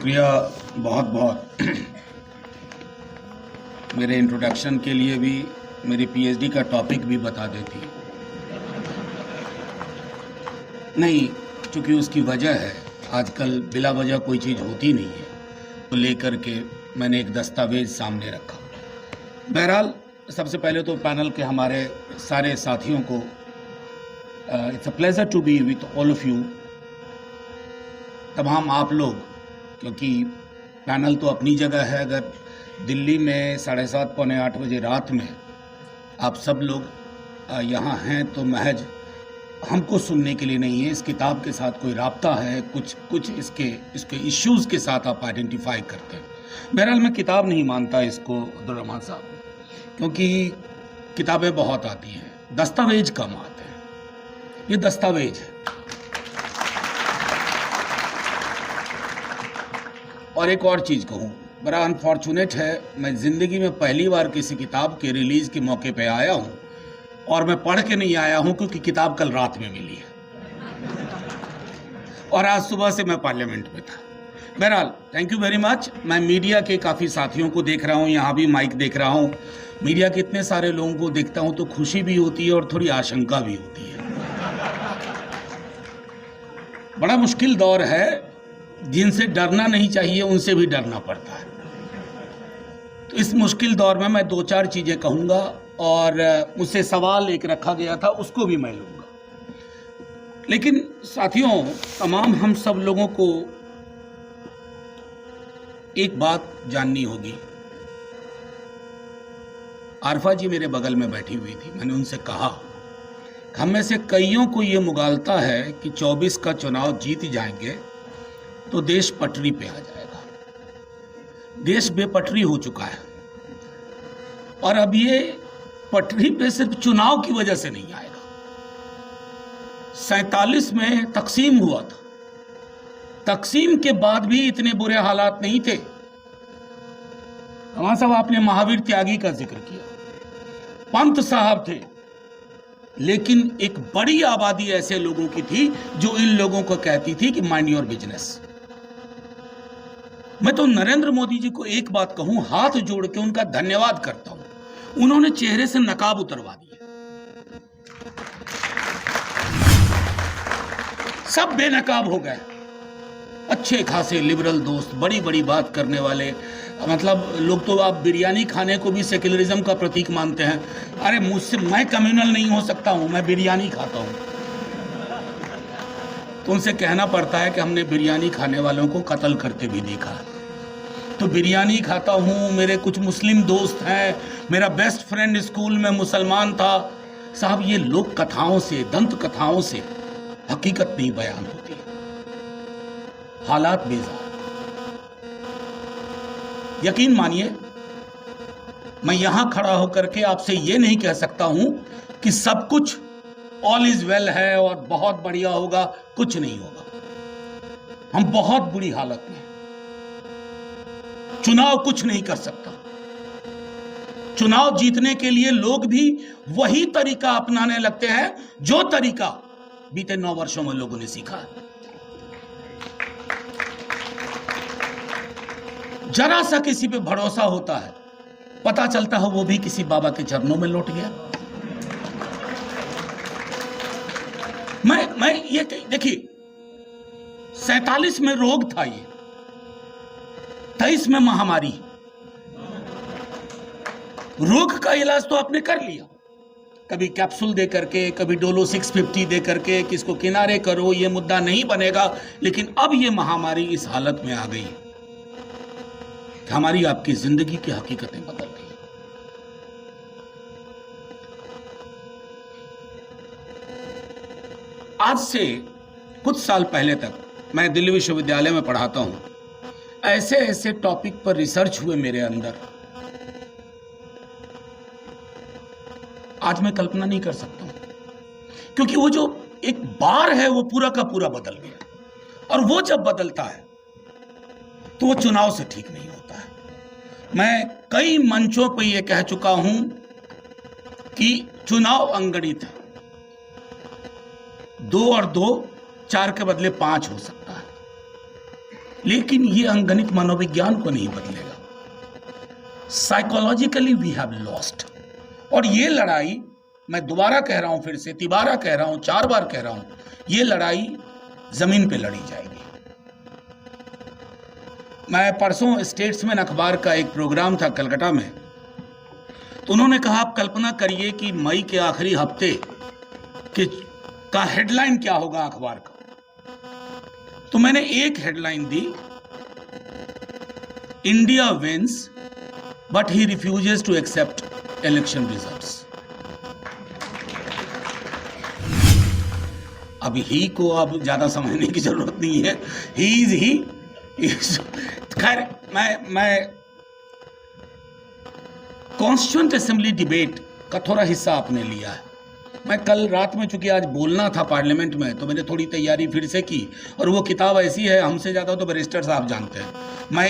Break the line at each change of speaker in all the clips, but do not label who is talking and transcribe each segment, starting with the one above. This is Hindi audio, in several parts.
शुक्रिया बहुत बहुत मेरे इंट्रोडक्शन के लिए भी, मेरी पीएचडी का टॉपिक भी बता देती। नहीं, चूँकि उसकी वजह है, आजकल बिला वजह कोई चीज़ होती नहीं है, तो लेकर के मैंने एक दस्तावेज़ सामने रखा। बहरहाल, सबसे पहले तो पैनल के हमारे सारे साथियों को it's a pleasure to be with all of you. तमाम आप लोग, क्योंकि पैनल तो अपनी जगह है, अगर दिल्ली में 7:30 पौने 8 बजे रात में आप सब लोग यहाँ हैं तो महज हमको सुनने के लिए नहीं है, इस किताब के साथ कोई राब्ता है, कुछ इसके इश्यूज़ के साथ आप आइडेंटिफाई करते हैं। बहरहाल मैं किताब नहीं मानता इसको अब्दुर्रहमान साहब, क्योंकि किताबें बहुत आती हैं, दस्तावेज कम आते हैं। ये दस्तावेज है। और एक और चीज़ कहूँ, बड़ा अनफॉर्चुनेट है, मैं ज़िंदगी में पहली बार किसी किताब के रिलीज़ के मौके पे आया हूँ और मैं पढ़ के नहीं आया हूँ, क्योंकि किताब कल रात में मिली है और आज सुबह से मैं पार्लियामेंट में था। बहरहाल, थैंक यू वेरी मच। मैं मीडिया के काफ़ी साथियों को देख रहा हूँ, यहाँ भी माइक देख रहा हूँ। मीडिया के इतने सारे लोगों को देखता हूँ तो खुशी भी होती है और थोड़ी आशंका भी होती है। बड़ा मुश्किल दौर है, जिनसे डरना नहीं चाहिए उनसे भी डरना पड़ता है। तो इस मुश्किल दौर में मैं 2-4 चीज़ें कहूँगा और मुझसे सवाल एक रखा गया था, उसको भी मैं लूँगा। लेकिन साथियों, तमाम हम सब लोगों को एक बात जाननी होगी। आरफा जी मेरे बगल में बैठी हुई थी, मैंने उनसे कहा, हम में से कईयों को ये मुगालता है कि 24 का चुनाव जीत जाएंगे तो देश पटरी पे आ जाएगा। देश बेपटरी हो चुका है और अब ये पटरी पे सिर्फ चुनाव की वजह से नहीं आएगा। 47 में तकसीम हुआ था, तकसीम के बाद भी इतने बुरे हालात नहीं थे। वहां साहब, आपने महावीर त्यागी का जिक्र किया, पंत साहब थे, लेकिन एक बड़ी आबादी ऐसे लोगों की थी जो इन लोगों को कहती थी कि माइंड योर बिजनेस। मैं तो नरेंद्र मोदी जी को एक बात कहूं, हाथ जोड़ के उनका धन्यवाद करता हूं, उन्होंने चेहरे से नकाब उतरवा दिए। सब बेनकाब हो गए, अच्छे खासे लिबरल दोस्त, बड़ी बड़ी बात करने वाले। मतलब लोग तो आप बिरयानी खाने को भी सेक्युलरिज्म का प्रतीक मानते हैं। अरे मुझसे, मैं कम्युनल नहीं हो सकता हूं, मैं बिरयानी खाता हूं। तो उनसे कहना पड़ता है कि हमने बिरयानी खाने वालों को कत्ल करते भी देखा। तो बिरयानी खाता हूँ, मेरे कुछ मुस्लिम दोस्त हैं, मेरा बेस्ट फ्रेंड स्कूल में मुसलमान था। साहब, ये लोक कथाओं से, दंत कथाओं से हकीकत नहीं बयान होती, हालात बेजार। यकीन मानिए, मैं यहां खड़ा होकर के आपसे ये नहीं कह सकता हूं कि सब कुछ ऑल इज वेल है और बहुत बढ़िया होगा, कुछ नहीं होगा। हम बहुत बुरी हालत में, चुनाव कुछ नहीं कर सकता। चुनाव जीतने के लिए लोग भी वही तरीका अपनाने लगते हैं जो तरीका बीते 9 वर्षों में लोगों ने सीखा है। जरा सा किसी पे भरोसा होता है, पता चलता है वो भी किसी बाबा के चरणों में लौट गया। मैं ये देखिए, 47 में रोग था, ये 23 में महामारी। रोग का इलाज तो आपने कर लिया, कभी कैप्सूल दे करके, कभी डोलो 650 दे करके, किसको किनारे करो, ये मुद्दा नहीं बनेगा। लेकिन अब ये महामारी इस हालत में आ गई कि हमारी आपकी जिंदगी की हकीकतें बदल गई। आज से कुछ साल पहले तक मैं दिल्ली विश्वविद्यालय में पढ़ाता हूं। ऐसे ऐसे टॉपिक पर रिसर्च हुए मेरे अंदर, आज मैं कल्पना नहीं कर सकता हूं, क्योंकि वो जो एक बार है वो पूरा का पूरा बदल गया। और वो जब बदलता है तो वो चुनाव से ठीक नहीं होता है। मैं कई मंचों पर यह कह चुका हूं कि चुनाव अंगणित है, 2 और 2 4 के बदले 5 हो सकता है। लेकिन ये अंगनिक मनोविज्ञान को नहीं बदलेगा। Psychologically we have lost. और ये लड़ाई, मैं दोबारा कह रहा हूं, फिर से तिबारा कह रहा हूं, 4 बार कह रहा हूं, ये लड़ाई जमीन पे लड़ी जाएगी। मैं परसों स्टेट्समैन अखबार का एक प्रोग्राम था कलकत्ता में, तो उन्होंने कहा आप कल्पना करिए कि मई के आखिरी हफ्ते का हेडलाइन क्या होगा अखबार का। तो मैंने एक हेडलाइन दी, India wins but he refuses to accept election results. अब ही को अब ज्यादा समझने की जरूरत नहीं है, ही इज ही। खैर, मैं कॉन्स्टिट्यूएंट असेंबली डिबेट का थोड़ा हिस्सा आपने लिया है। मैं कल रात में, चूंकि आज बोलना था पार्लियामेंट में, तो मैंने थोड़ी तैयारी फिर से की, और वो किताब ऐसी है, हमसे ज़्यादा तो बैरिस्टर साहब जानते हैं। मैं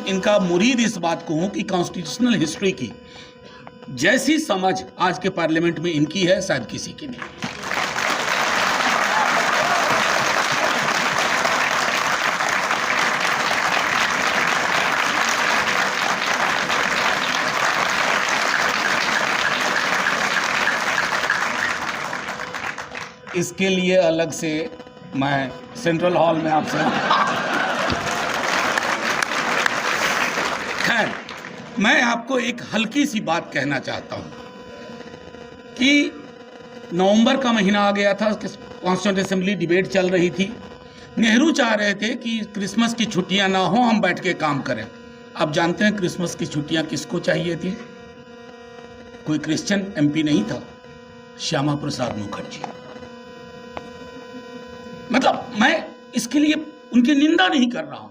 इनका मुरीद इस बात को हूँ कि कॉन्स्टिट्यूशनल हिस्ट्री की जैसी समझ आज के पार्लियामेंट में इनकी है, शायद किसी की नहीं। इसके लिए अलग से मैं सेंट्रल हॉल में आपसे खैर, मैं आपको एक हल्की सी बात कहना चाहता हूं कि नवंबर का महीना आ गया था, कॉन्स्टिट्यूएंट असेंबली डिबेट चल रही थी। नेहरू चाह रहे थे कि क्रिसमस की छुट्टियां ना हो, हम बैठ के काम करें। आप जानते हैं क्रिसमस की छुट्टियां किसको चाहिए थी? कोई क्रिश्चियन एमपी नहीं था, श्यामा प्रसाद मुखर्जी। मतलब मैं इसके लिए उनकी निंदा नहीं कर रहा हूं।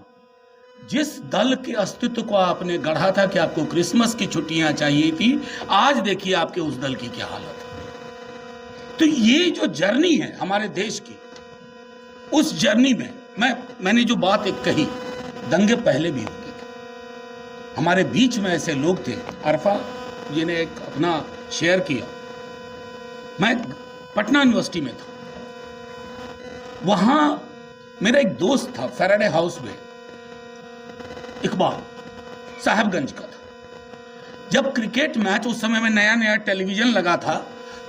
जिस दल के अस्तित्व को आपने गढ़ा था कि आपको क्रिसमस की छुट्टियां चाहिए थी, आज देखिए आपके उस दल की क्या हालत है। तो ये जो जर्नी है हमारे देश की, उस जर्नी में मैंने जो बात एक कही, दंगे पहले भी होते थे। हमारे बीच में ऐसे लोग थे, अरफा जी ने एक अपना शेयर किया। मैं पटना यूनिवर्सिटी में था, वहां मेरा एक दोस्त था, फैराडे हाउस में, इकबाल, साहबगंज का था। जब क्रिकेट मैच, उस समय में नया नया टेलीविजन लगा था,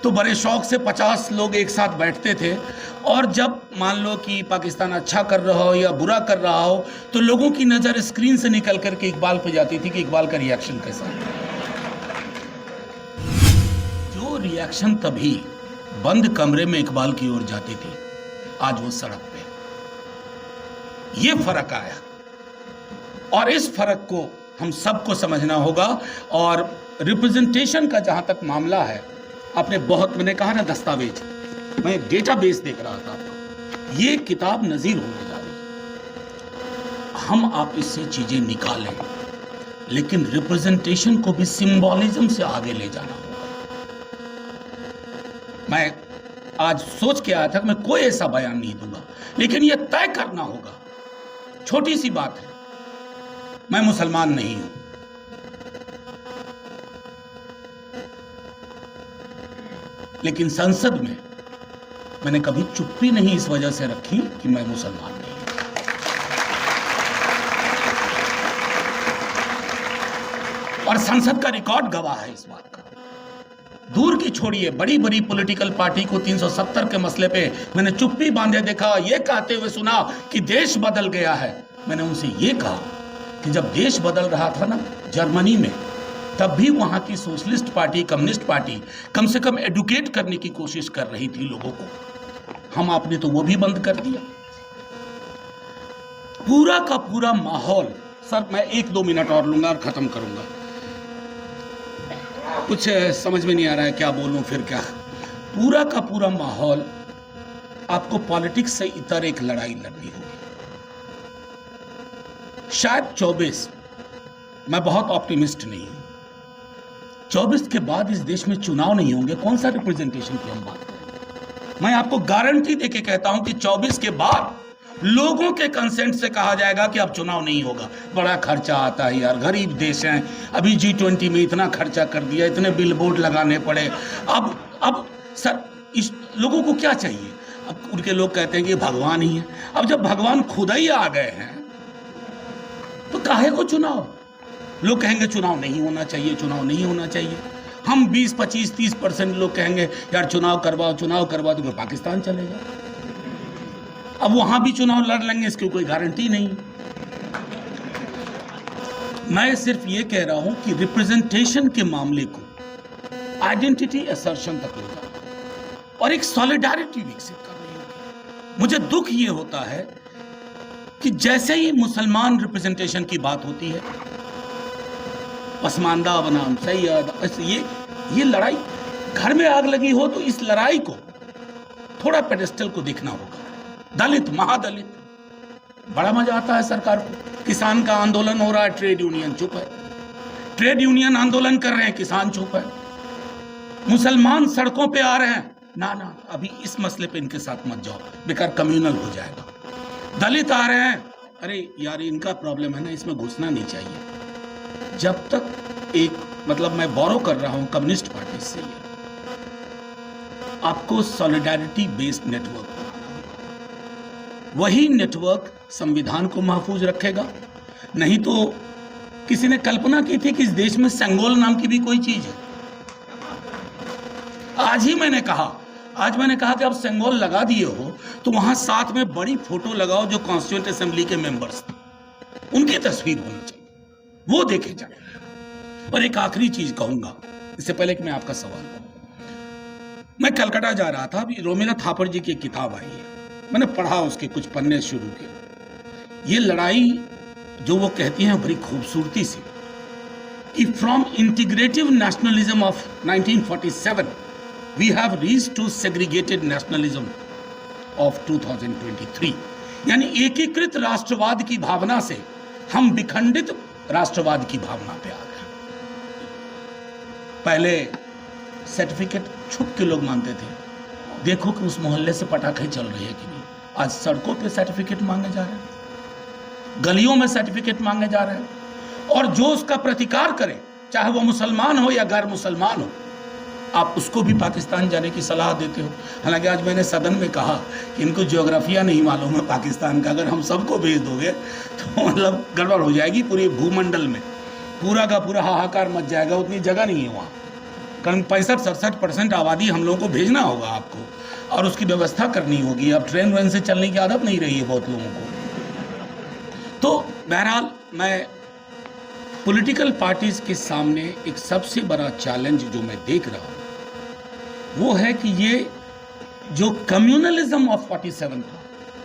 तो बड़े शौक से 50 लोग एक साथ बैठते थे, और जब मान लो कि पाकिस्तान अच्छा कर रहा हो या बुरा कर रहा हो, तो लोगों की नजर स्क्रीन से निकल करके इकबाल पे जाती थी कि इकबाल का रिएक्शन कैसा है। जो रिएक्शन तभी बंद कमरे में इकबाल की ओर जाती थी, आज वो सड़क पे। ये फर्क आया, और इस फर्क को हम सबको समझना होगा। और रिप्रेजेंटेशन का जहां तक मामला है, आपने बहुत, मैंने कहा ना दस्तावेज, मैं एक डेटाबेस देख रहा था आपको, ये किताब नजीर होने जा रही है। हम आप इससे चीजें निकालें, लेकिन रिप्रेजेंटेशन को भी सिंबॉलिज्म से आगे ले जाना होगा। मैं आज सोच के आया था कि मैं कोई ऐसा बयान नहीं दूंगा, लेकिन यह तय करना होगा। छोटी सी बात है, मैं मुसलमान नहीं हूं, लेकिन संसद में मैंने कभी चुप्पी नहीं इस वजह से रखी कि मैं मुसलमान नहीं हूं। और संसद का रिकॉर्ड गवाह है इस बात का। दूर की छोड़िए, बड़ी बड़ी पॉलिटिकल पार्टी को 370 के मसले पे मैंने चुप्पी बांधे देखा, ये कहते हुए सुना कि देश बदल गया है। मैंने उनसे ये कहा कि जब देश बदल रहा था ना जर्मनी में, तब भी वहां की सोशलिस्ट पार्टी, कम्युनिस्ट पार्टी कम से कम एडुकेट करने की कोशिश कर रही थी लोगों को। हम आपने तो वो भी बंद कर दिया। पूरा का पूरा माहौल, सर मैं 1-2 मिनट और लूंगा और खत्म करूंगा। कुछ समझ में नहीं आ रहा है क्या बोलूं, फिर क्या। पूरा का पूरा माहौल, आपको पॉलिटिक्स से इतर एक लड़ाई लड़नी होगी। शायद 24, मैं बहुत ऑप्टिमिस्ट नहीं हूं, 24 के बाद इस देश में चुनाव नहीं होंगे। कौन सा रिप्रेजेंटेशन की हम बात करें? मैं आपको गारंटी देके कहता हूं कि 24 के बाद लोगों के कंसेंट से कहा जाएगा कि अब चुनाव नहीं होगा। बड़ा खर्चा आता है यार, गरीब देश हैं, अभी G20 में इतना खर्चा कर दिया, इतने बिल बोर्ड लगाने पड़े। अब सर इस लोगों को क्या चाहिए? अब उनके लोग कहते हैं कि भगवान ही है। अब जब भगवान खुद ही आ गए हैं तो काहे को चुनाव? लोग कहेंगे चुनाव नहीं होना चाहिए, चुनाव नहीं होना चाहिए। हम 20, 25, 30% लोग कहेंगे यार चुनाव करवाओ तो फिर पाकिस्तान चले जाओ। अब वहां भी चुनाव लड़ लेंगे, इसकी कोई गारंटी नहीं। मैं सिर्फ ये कह रहा हूं कि रिप्रेजेंटेशन के मामले को आइडेंटिटी असर्शन तक ले जाना और एक सॉलिडारिटी विकसित करनी होगी। मुझे दुख ये होता है कि जैसे ही मुसलमान रिप्रेजेंटेशन की बात होती है, पसमानदा बनाम सैयद, ये लड़ाई, घर में आग लगी हो तो इस लड़ाई को थोड़ा पेडेस्टल को देखना होगा। दलित, महादलित, बड़ा मजा आता है सरकार को। किसान का आंदोलन हो रहा है, ट्रेड यूनियन चुप है। ट्रेड यूनियन आंदोलन कर रहे हैं, किसान चुप है। मुसलमान सड़कों पे आ रहे हैं, ना अभी इस मसले पे इनके साथ मत जाओ, बेकार कम्युनल हो जाएगा। दलित आ रहे हैं, अरे यार इनका प्रॉब्लम है ना, इसमें घुसना नहीं चाहिए। जब तक एक मतलब मैं बोरो कर रहा हूं कम्युनिस्ट पार्टी से, आपको सॉलिडारिटी बेस्ड नेटवर्क बनाना होगा। वही नेटवर्क संविधान को महफूज रखेगा। नहीं तो किसी ने कल्पना की थी कि इस देश में सेंगोल नाम की भी कोई चीज है। आज मैंने कहा कि आप सेंगोल लगा दिए हो तो वहां साथ में बड़ी फोटो लगाओ जो कॉन्स्टिट्यूएंट असेंबली के मेंबर्स थे, उनकी तस्वीर होनी चाहिए, वो देखे जाए। और एक आखिरी चीज कहूंगा इससे पहले कि मैं आपका सवाल करूं। मैं कलकत्ता जा रहा था, अभी रोमिला थापर जी की एक किताब आई है, मैंने पढ़ा, उसके कुछ पन्ने शुरू किए। ये लड़ाई जो वो कहती हैं बड़ी खूबसूरती से कि from integrative nationalism of 1947 we have reached to segregated nationalism of 2023, यानी एकीकृत राष्ट्रवाद की भावना से हम विखंडित राष्ट्रवाद की भावना पे आ गए। पहले सर्टिफिकेट छुप के लोग मांगते थे, देखो कि उस मोहल्ले से पटाखे चल रहे हैं कि नहीं। आज सड़कों पे सर्टिफिकेट मांगे जा रहे हैं, गलियों में सर्टिफिकेट मांगे जा रहे हैं, और जो उसका प्रतिकार करे, चाहे वो मुसलमान हो या गैर मुसलमान हो, आप उसको भी पाकिस्तान जाने की सलाह देते हो। हालांकि आज मैंने सदन में कहा कि इनको ज्योग्राफिया नहीं मालूम है पाकिस्तान का, अगर हम सबको भेज दोगे तो मतलब गड़बड़ हो जाएगी। पूरे भूमंडल में पूरा का पूरा हाहाकार मच जाएगा, उतनी जगह नहीं है वहाँ। कारण 65-67% आबादी हम लोगों को भेजना होगा आपको, और उसकी व्यवस्था करनी होगी। अब ट्रेन वेन से चलने की आदत नहीं रही है बहुत लोगों को। तो बहरहाल मैं पॉलिटिकल पार्टीज के सामने एक सबसे बड़ा चैलेंज जो मैं देख रहा हूँ वो है कि ये जो कम्युनलिज्म ऑफ 47 था,